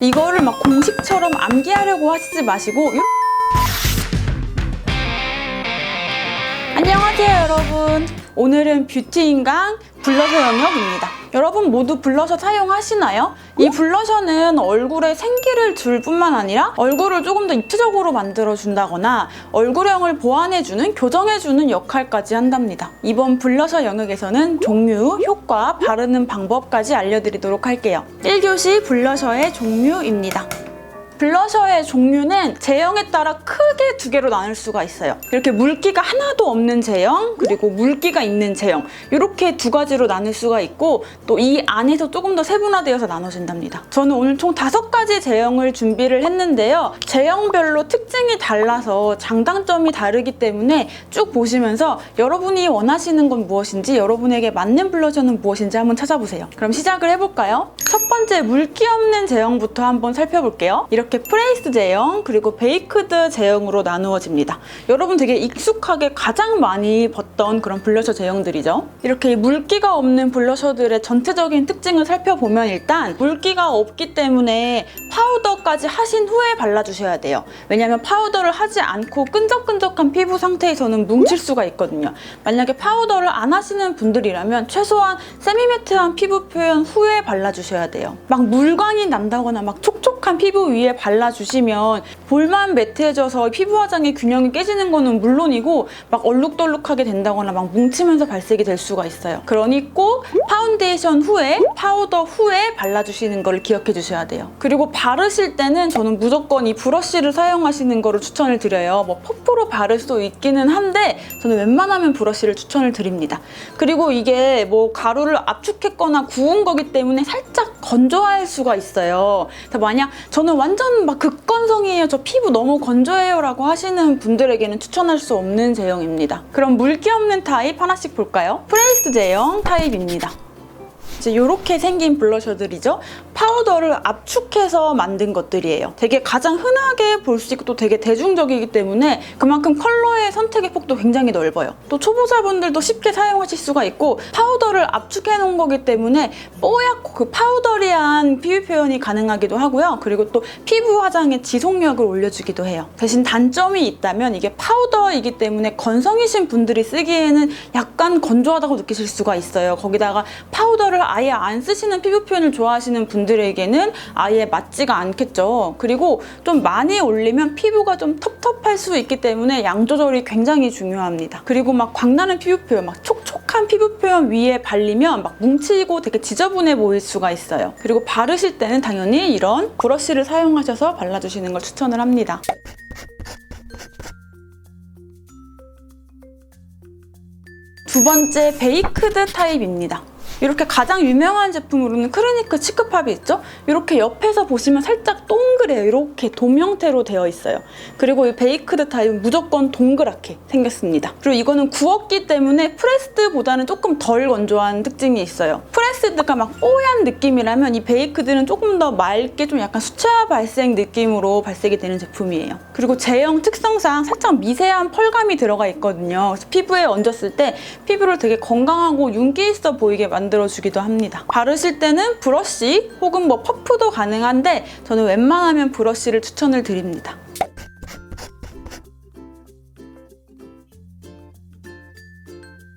이거를 막 공식처럼 암기하려고 하시지 마시고 안녕하세요 여러분, 오늘은 뷰티인강 블러셔 영역입니다. 여러분 모두 블러셔 사용하시나요? 이 블러셔는 얼굴에 생기를 줄 뿐만 아니라 얼굴을 조금 더 입체적으로 만들어준다거나 얼굴형을 보완해주는, 교정해주는 역할까지 한답니다. 이번 블러셔 영역에서는 종류, 효과, 바르는 방법까지 알려드리도록 할게요. 1교시 블러셔의 종류입니다. 블러셔의 종류는 제형에 따라 크게 두 개로 나눌 수가 있어요. 이렇게 물기가 하나도 없는 제형, 그리고 물기가 있는 제형, 이렇게 두 가지로 나눌 수가 있고, 또 이 안에서 조금 더 세분화되어서 나눠진답니다. 저는 오늘 총 5가지 제형을 준비를 했는데요. 제형별로 특징이 달라서 장단점이 다르기 때문에 쭉 보시면서 여러분이 원하시는 건 무엇인지, 여러분에게 맞는 블러셔는 무엇인지 한번 찾아보세요. 그럼 시작을 해볼까요? 첫 번째, 물기 없는 제형부터 한번 살펴볼게요. 이렇게 프레이스 제형, 그리고 베이크드 제형으로 나누어집니다. 여러분 되게 익숙하게 가장 많이 봤던 그런 블러셔 제형들이죠. 이렇게 물기가 없는 블러셔들의 전체적인 특징을 살펴보면, 일단 물기가 없기 때문에 파우더까지 하신 후에 발라주셔야 돼요. 왜냐하면 파우더를 하지 않고 끈적끈적한 피부 상태에서는 뭉칠 수가 있거든요. 만약에 파우더를 안 하시는 분들이라면 최소한 세미매트한 피부 표현 후에 발라주셔야 돼요. 막 물광이 난다거나 막 촉촉한 피부 위에 발라주시면 볼만 매트해져서 피부 화장의 균형이 깨지는 거는 물론이고, 막 얼룩덜룩하게 된다거나 막 뭉치면서 발색이 될 수가 있어요. 그러니 꼭 파운데이션 후에, 파우더 후에 발라주시는 걸 기억해 주셔야 돼요. 그리고 바르실 때는 저는 무조건 이 브러쉬를 사용하시는 거를 추천을 드려요. 뭐 퍼프로 바를 수도 있기는 한데 저는 웬만하면 브러쉬를 추천을 드립니다. 그리고 이게 뭐 가루를 압축했거나 구운 거기 때문에 살짝 건조할 수가 있어요. 그래서 만약 저는 완전 막 극건성이에요, 저 피부 너무 건조해요 라고 하시는 분들에게는 추천할 수 없는 제형입니다. 그럼 물기 없는 타입 하나씩 볼까요? 프레이스 제형 타입입니다. 이제 이렇게 생긴 블러셔들이죠. 파우더를 압축해서 만든 것들이에요. 되게 가장 흔하게 볼 수 있고 또 되게 대중적이기 때문에 그만큼 컬러의 선택의 폭도 굉장히 넓어요. 또 초보자분들도 쉽게 사용하실 수가 있고, 파우더를 압축해 놓은 거기 때문에 뽀얗고 그 파우더리한 피부 표현이 가능하기도 하고요. 그리고 또 피부 화장의 지속력을 올려주기도 해요. 대신 단점이 있다면 이게 파우더이기 때문에 건성이신 분들이 쓰기에는 약간 건조하다고 느끼실 수가 있어요. 거기다가 파우더를 아예 안 쓰시는 피부 표현을 좋아하시는 분들에게는 아예 맞지가 않겠죠. 그리고 좀 많이 올리면 피부가 좀 텁텁할 수 있기 때문에 양 조절이 굉장히 중요합니다. 그리고 막 광나는 피부 표현, 막 촉촉한 피부 표현 위에 발리면 막 뭉치고 되게 지저분해 보일 수가 있어요. 그리고 바르실 때는 당연히 이런 브러쉬를 사용하셔서 발라주시는 걸 추천을 합니다. 두 번째, 베이크드 타입입니다. 이렇게 가장 유명한 제품으로는 크리니크 치크팝이 있죠? 이렇게 옆에서 보시면 살짝 동그래요. 이렇게 돔 형태로 되어 있어요. 그리고 이 베이크드 타입은 무조건 동그랗게 생겼습니다. 그리고 이거는 구웠기 때문에 프레스드보다는 조금 덜 건조한 특징이 있어요. 프레스드가 막 뽀얀 느낌이라면 이 베이크드는 조금 더 맑게 좀 약간 수채화 발색 느낌으로 발색이 되는 제품이에요. 그리고 제형 특성상 살짝 미세한 펄감이 들어가 있거든요. 그래서 피부에 얹었을 때 피부를 되게 건강하고 윤기 있어 보이게 만들어주기도 합니다. 바르실 때는 브러쉬 혹은 뭐 퍼프도 가능한데 저는 웬만하면 브러쉬를 추천을 드립니다.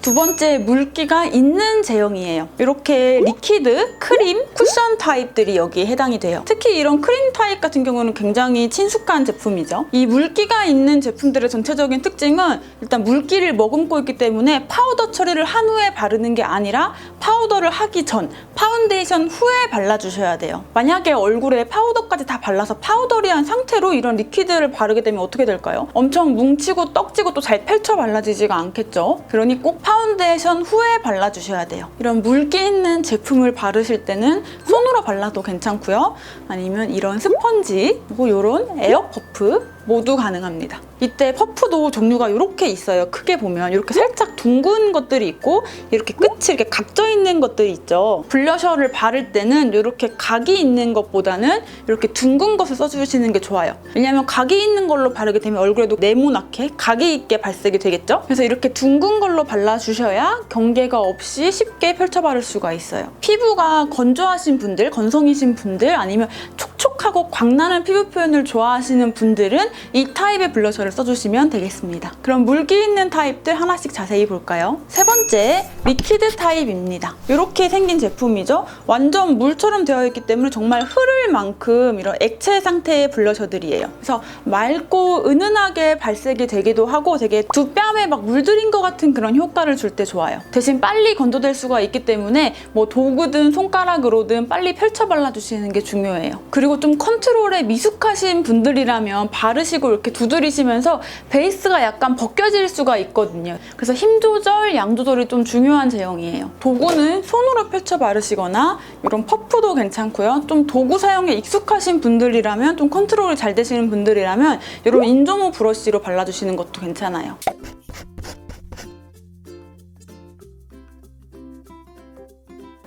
두 번째, 물기가 있는 제형이에요. 이렇게 리퀴드, 크림, 쿠션 타입들이 여기에 해당이 돼요. 특히 이런 크림 타입 같은 경우는 굉장히 친숙한 제품이죠. 이 물기가 있는 제품들의 전체적인 특징은 일단 물기를 머금고 있기 때문에 파우더 처리를 한 후에 바르는 게 아니라 파우더를 하기 전, 파운데이션 후에 발라주셔야 돼요. 만약에 얼굴에 파우더까지 다 발라서 파우더리한 상태로 이런 리퀴드를 바르게 되면 어떻게 될까요? 엄청 뭉치고 떡지고 또 잘 펼쳐 발라지지가 않겠죠. 그러니 꼭 파운데이션 후에 발라주셔야 돼요. 이런 물기 있는 제품을 바르실 때는 손으로 발라도 괜찮고요. 아니면 이런 스펀지, 그리고 이런 에어 퍼프 모두 가능합니다. 이때 퍼프도 종류가 이렇게 있어요. 크게 보면 이렇게 살짝 둥근 것들이 있고 이렇게 끝이 이렇게 각져 있는 것들이 있죠. 블러셔를 바를 때는 이렇게 각이 있는 것보다는 이렇게 둥근 것을 써주시는 게 좋아요. 왜냐하면 각이 있는 걸로 바르게 되면 얼굴에도 네모나게 각이 있게 발색이 되겠죠. 그래서 이렇게 둥근 걸로 발라주셔야 경계가 없이 쉽게 펼쳐 바를 수가 있어요. 피부가 건조하신 분들, 건성이신 분들, 아니면 촉촉한 촉촉하고 광나는 피부 표현을 좋아하시는 분들은 이 타입의 블러셔를 써주시면 되겠습니다. 그럼 물기 있는 타입들 하나씩 자세히 볼까요? 세 번째, 리퀴드 타입입니다. 이렇게 생긴 제품이죠. 완전 물처럼 되어 있기 때문에 정말 흐를 만큼 이런 액체 상태의 블러셔들이에요. 그래서 맑고 은은하게 발색이 되기도 하고 되게 두 뺨에 막 물들인 것 같은 그런 효과를 줄 때 좋아요. 대신 빨리 건조될 수가 있기 때문에 뭐 도구든 손가락으로든 빨리 펼쳐 발라주시는 게 중요해요. 그리고 좀 컨트롤에 미숙하신 분들이라면 바르시고 이렇게 두드리시면서 베이스가 약간 벗겨질 수가 있거든요. 그래서 힘 조절, 양 조절이 좀 중요한 제형이에요. 도구는 손으로 펼쳐 바르시거나 이런 퍼프도 괜찮고요. 좀 도구 사용에 익숙하신 분들이라면, 좀 컨트롤이 잘 되시는 분들이라면 이런 인조모 브러쉬로 발라주시는 것도 괜찮아요.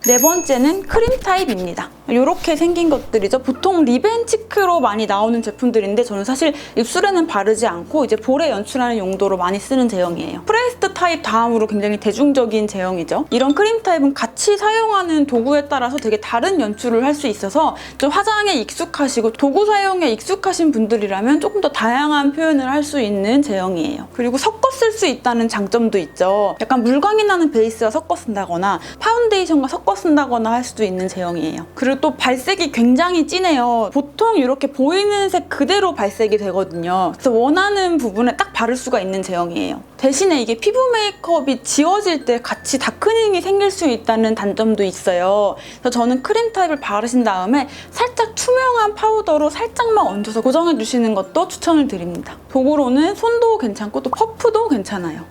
네 번째는 크림 타입입니다. 이렇게 생긴 것들이죠. 보통 립앤치크로 많이 나오는 제품들인데 저는 사실 입술에는 바르지 않고 이제 볼에 연출하는 용도로 많이 쓰는 제형이에요. 프레스트 타입 다음으로 굉장히 대중적인 제형이죠. 이런 크림 타입은 같이 사용하는 도구에 따라서 되게 다른 연출을 할 수 있어서 좀 화장에 익숙하시고 도구 사용에 익숙하신 분들이라면 조금 더 다양한 표현을 할 수 있는 제형이에요. 그리고 섞어 쓸 수 있다는 장점도 있죠. 약간 물광이 나는 베이스와 섞어 쓴다거나 파운데이션과 섞어 쓴다거나 할 수도 있는 제형이에요. 그리고 또 발색이 굉장히 진해요. 보통 이렇게 보이는 색 그대로 발색이 되거든요. 그래서 원하는 부분에 딱 바를 수가 있는 제형이에요. 대신에 이게 피부 메이크업이 지워질 때 같이 다크닝이 생길 수 있다는 단점도 있어요. 그래서 저는 크림 타입을 바르신 다음에 살짝 투명한 파우더로 살짝만 얹어서 고정해 주시는 것도 추천을 드립니다. 도구로는 손도 괜찮고 또 퍼프도 괜찮아요.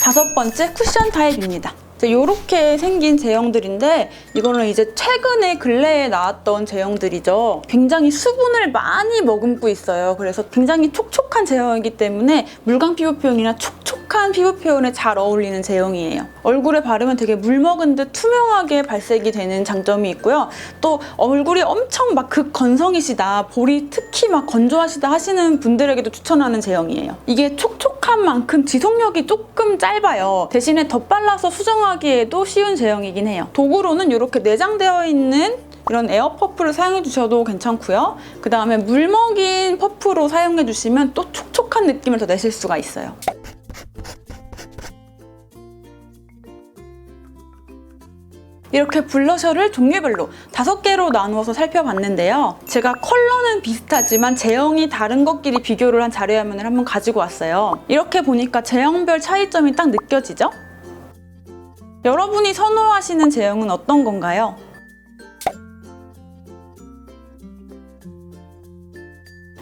다섯 번째, 쿠션 타입입니다. 이렇게 생긴 제형들인데 이거는 이제 최근에 근래에 나왔던 제형들이죠. 굉장히 수분을 많이 머금고 있어요. 그래서 굉장히 촉촉한 제형이기 때문에 물광 피부 표현이나 촉촉한 피부 표현에 잘 어울리는 제형이에요. 얼굴에 바르면 되게 물 먹은 듯 투명하게 발색이 되는 장점이 있고요. 또 얼굴이 엄청 막 극건성이시다, 볼이 특히 막 건조하시다 하시는 분들에게도 추천하는 제형이에요. 이게 촉촉한 만큼 지속력이 조금 짧아요. 대신에 덧발라서 수정하기에도 쉬운 제형이긴 해요. 도구로는 이렇게 내장되어 있는 이런 에어 퍼프를 사용해 주셔도 괜찮고요. 그 다음에 물 먹인 퍼프로 사용해 주시면 또 촉촉한 느낌을 더 내실 수가 있어요. 이렇게 블러셔를 종류별로 5개로 나누어서 살펴봤는데요. 제가 컬러는 비슷하지만 제형이 다른 것끼리 비교를 한 자료화면을 한번 가지고 왔어요. 이렇게 보니까 제형별 차이점이 딱 느껴지죠? 여러분이 선호하시는 제형은 어떤 건가요?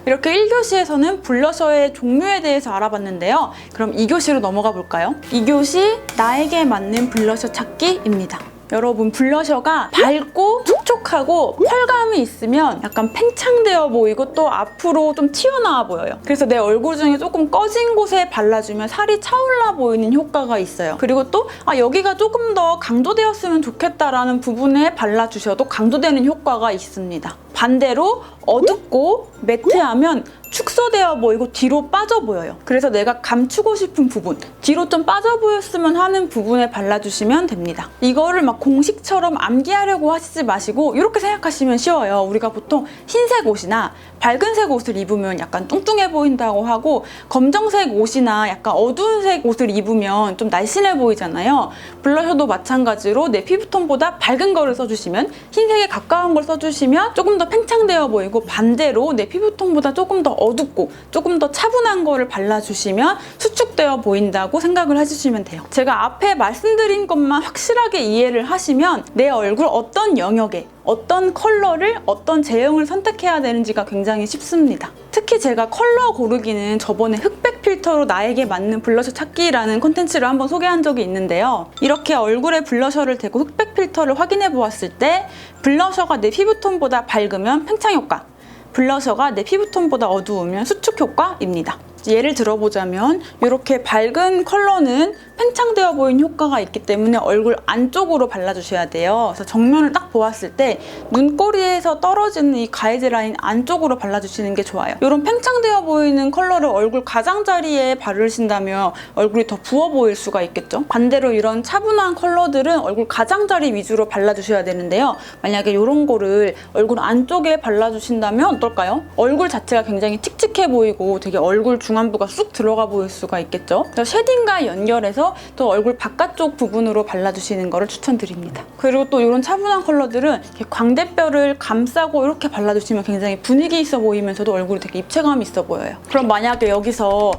이렇게 1교시에서는 블러셔의 종류에 대해서 알아봤는데요. 그럼 2교시로 넘어가 볼까요? 2교시 나에게 맞는 블러셔 찾기입니다. 여러분, 블러셔가 밝고 촉촉하고 펄감이 있으면 약간 팽창되어 보이고 또 앞으로 좀 튀어나와 보여요. 그래서 내 얼굴 중에 조금 꺼진 곳에 발라주면 살이 차올라 보이는 효과가 있어요. 그리고 또 여기가 조금 더 강조되었으면 좋겠다라는 부분에 발라주셔도 강조되는 효과가 있습니다. 반대로 어둡고 매트하면 축소되어 보이고 뒤로 빠져 보여요. 그래서 내가 감추고 싶은 부분, 뒤로 좀 빠져 보였으면 하는 부분에 발라주시면 됩니다. 이거를 막 공식처럼 암기하려고 하시지 마시고 이렇게 생각하시면 쉬워요. 우리가 보통 흰색 옷이나 밝은색 옷을 입으면 약간 뚱뚱해 보인다고 하고, 검정색 옷이나 약간 어두운 색 옷을 입으면 좀 날씬해 보이잖아요. 블러셔도 마찬가지로 내 피부톤보다 밝은 거를 써주시면, 흰색에 가까운 걸 써주시면 조금 더 팽창되어 보이고, 반대로 내 피부톤보다 조금 더 어둡고 조금 더 차분한 거를 발라주시면 수축되어 보인다고 생각을 해주시면 돼요. 제가 앞에 말씀드린 것만 확실하게 이해를 하시면 내 얼굴 어떤 영역에 어떤 컬러를, 어떤 제형을 선택해야 되는지가 굉장히 쉽습니다. 특히 제가 컬러 고르기는 저번에 흑백 필터로 나에게 맞는 블러셔 찾기라는 콘텐츠를 한번 소개한 적이 있는데요. 이렇게 얼굴에 블러셔를 대고 흑백 필터를 확인해 보았을 때 블러셔가 내 피부톤보다 밝으면 팽창 효과, 블러셔가 내 피부톤보다 어두우면 수축 효과입니다. 예를 들어보자면 이렇게 밝은 컬러는 팽창되어 보이는 효과가 있기 때문에 얼굴 안쪽으로 발라주셔야 돼요. 그래서 정면을 딱 보았을 때 눈꼬리에서 떨어지는 이 가이드 라인 안쪽으로 발라주시는 게 좋아요. 이런 팽창되어 보이는 컬러를 얼굴 가장자리에 바르신다면 얼굴이 더 부어 보일 수가 있겠죠. 반대로 이런 차분한 컬러들은 얼굴 가장자리 위주로 발라주셔야 되는데요. 만약에 이런 거를 얼굴 안쪽에 발라주신다면 어떨까요? 얼굴 자체가 굉장히 칙칙해 보이고 되게 얼굴 중안부가 쑥 들어가 보일 수가 있겠죠. 그래서 쉐딩과 연결해서 또 얼굴 바깥쪽 부분으로 발라주시는 거를 추천드립니다. 그리고 또 이런 차분한 컬러들은 이렇게 광대뼈를 감싸고 이렇게 발라주시면 굉장히 분위기 있어 보이면서도 얼굴이 되게 입체감이 있어 보여요. 그럼 만약에 여기서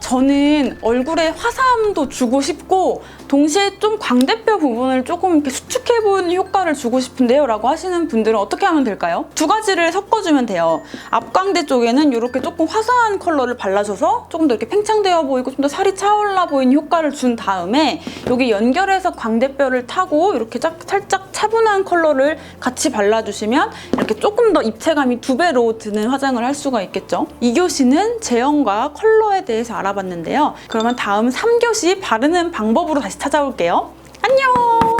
저는 얼굴에 화사함도 주고 싶고 동시에 좀 광대뼈 부분을 조금 이렇게 수축해 보이는 효과를 주고 싶은데요 라고 하시는 분들은 어떻게 하면 될까요? 두 가지를 섞어주면 돼요. 앞광대 쪽에는 이렇게 조금 화사한 컬러를 발라줘서 조금 더 이렇게 팽창되어 보이고 좀 더 살이 차올라 보이는 효과를 준 다음에 여기 연결해서 광대뼈를 타고 이렇게 살짝 차분한 컬러를 같이 발라주시면 이렇게 조금 더 입체감이 2배로 드는 화장을 할 수가 있겠죠. 2교시는 제형과 컬러에 대해서 알아봤는데요. 그러면 다음 3교시 바르는 방법으로 다시 찾아올게요. 안녕!